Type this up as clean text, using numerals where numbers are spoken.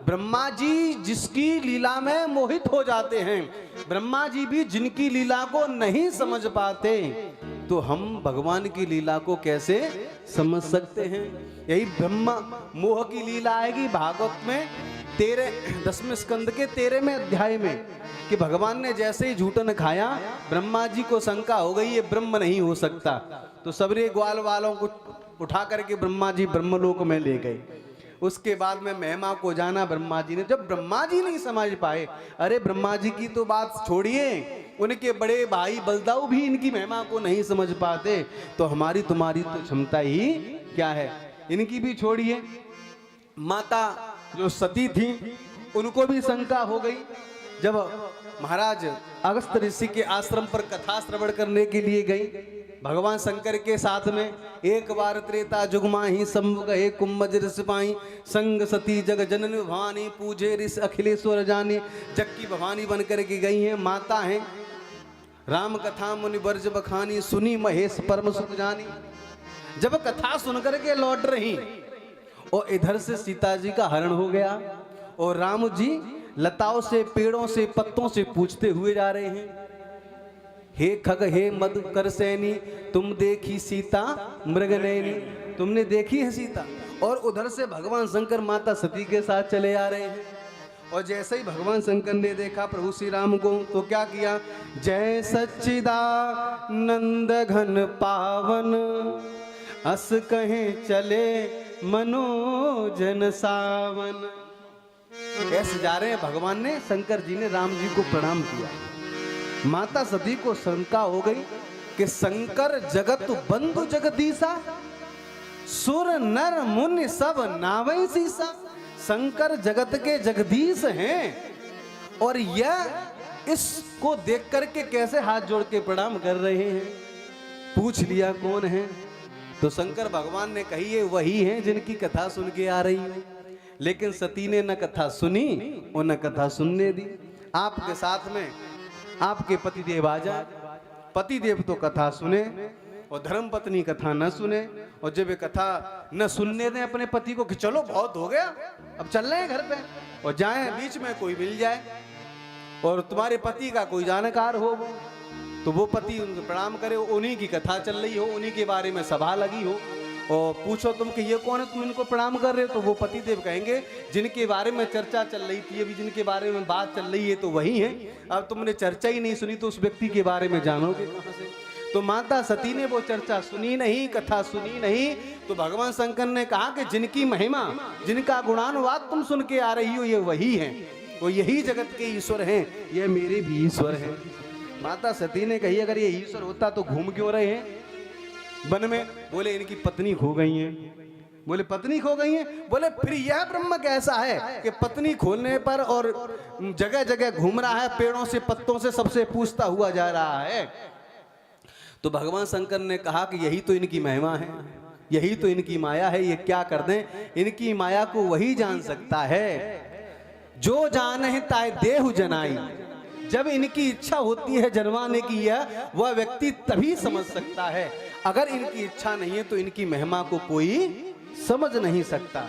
ब्रह्मा जी जिसकी लीला में मोहित हो जाते हैं, ब्रह्मा जी भी जिनकी लीला को नहीं समझ पाते, तो हम भगवान की लीला को कैसे समझ सकते हैं। यही ब्रह्मा मोह की लीला आएगी भागवत में 10वें स्कंद के 13वें अध्याय में, कि भगवान ने जैसे ही झूठन खाया ब्रह्मा जी को शंका हो गई ये ब्रह्म नहीं हो सकता, तो सबरे ग्वाल वालों को उठा करके ब्रह्मा जी ब्रह्मलोक में ले गए। उसके बाद में महिमा को जाना ब्रह्मा जी ने, जब ब्रह्मा जी नहीं समझ पाए, अरे ब्रह्मा जी की तो बात छोड़िए, उनके बड़े भाई बलदाऊ भी इनकी महिमा को नहीं समझ पाते, तो हमारी तुम्हारी तो क्षमता ही क्या है। इनकी भी छोड़िए, माता जो सती थी उनको भी शंका हो गई। जब महाराज अगस्त ऋषि के आश्रम पर कथा श्रवण करने के लिए गई भगवान शंकर के साथ में, एक बार त्रेता जुग माही संभ गए कुंभज ऋष पाई, संग सती जग जननी भवानी पूजे ऋष अखिलेश्वर जाने। जग की भवानी बन करके गई हैं, माता हैं, राम कथा मुनि वर्ज बखानी, सुनी महेश परम सुख जानी। जब कथा सुन करके लौट रही और इधर से सीता जी का हरण हो गया और राम जी लताओं से पेड़ों से पत्तों से पूछते हुए जा रहे हैं, हे खग हे मधुकर सैनी तुम देखी सीता मृगनयनी, तुमने देखी है सीता। और उधर से भगवान शंकर माता सती के साथ चले आ रहे हैं। और जैसे ही भगवान शंकर ने देखा प्रभु श्री राम को, तो क्या किया, जय सच्चिदानंद घन पावन अस कहे चले मनोजन सावन। ऐसे जा रहे हैं, भगवान ने शंकर जी ने राम जी को प्रणाम किया। माता सती को शंका हो गई कि शंकर जगत बंधु जगदीशा, सुर नर मुनि सब नावै सीसा। शंकर जगत के जगदीश हैं और यह इसको देख करके कैसे हाथ जोड़ के प्रणाम कर रहे हैं। पूछ लिया कौन है, तो शंकर भगवान ने कही है वही हैं जिनकी कथा सुन के आ रही है। लेकिन सती ने न कथा सुनी और न कथा सुनने दी। आपके साथ में आपके पतिदेव आ जाए, पतिदेव तो कथा सुने और धर्म पत्नी कथा न सुने, और जब ये कथा न सुनने दें अपने पति को कि चलो बहुत हो गया अब चल रहे हैं घर पे, और जाएं बीच में कोई मिल जाए और तुम्हारे पति का कोई जानकार हो वो, तो वो पति उनको प्रणाम करे, उन्हीं की कथा चल रही हो, उन्हीं के बारे में सभा लगी हो, और पूछो तुम कि ये कौन है, तुम इनको प्रणाम कर रहे हो, तो वो पतिदेव कहेंगे जिनके बारे में चर्चा चल रही थी अभी, जिनके बारे में बात चल रही है तो वही है। अब तुमने चर्चा ही नहीं सुनी तो उस व्यक्ति के बारे में जानोगे कहां से। तो माता सती ने वो चर्चा सुनी नहीं, कथा सुनी नहीं, तो भगवान शंकर ने कहा कि जिनकी महिमा जिनका गुणानुवाद तुम सुन के आ रही हो ये वही है, वो यही जगत के ईश्वर हैं, ये मेरे भी ईश्वर हैं। माता सती ने कही अगर ये ईश्वर होता तो घूम क्यों रहे हैं वन में। बोले इनकी पत्नी खो गई है। बोले पत्नी खो गई है, बोले फिर यह ब्रह्म कैसा है कि पत्नी खोलने पर और जगह जगह घूम रहा है, पेड़ों से पत्तों से सबसे पूछता हुआ जा रहा है। तो भगवान शंकर ने कहा कि यही तो इनकी महिमा है, यही तो इनकी माया है, ये क्या कर दें, इनकी माया को वही जान सकता है जो जाने ताय देहु जनाई। जब इनकी इच्छा होती है जन्माने की, वह व्यक्ति तभी समझ सकता है, अगर इनकी इच्छा नहीं है तो इनकी महिमा को कोई समझ नहीं सकता।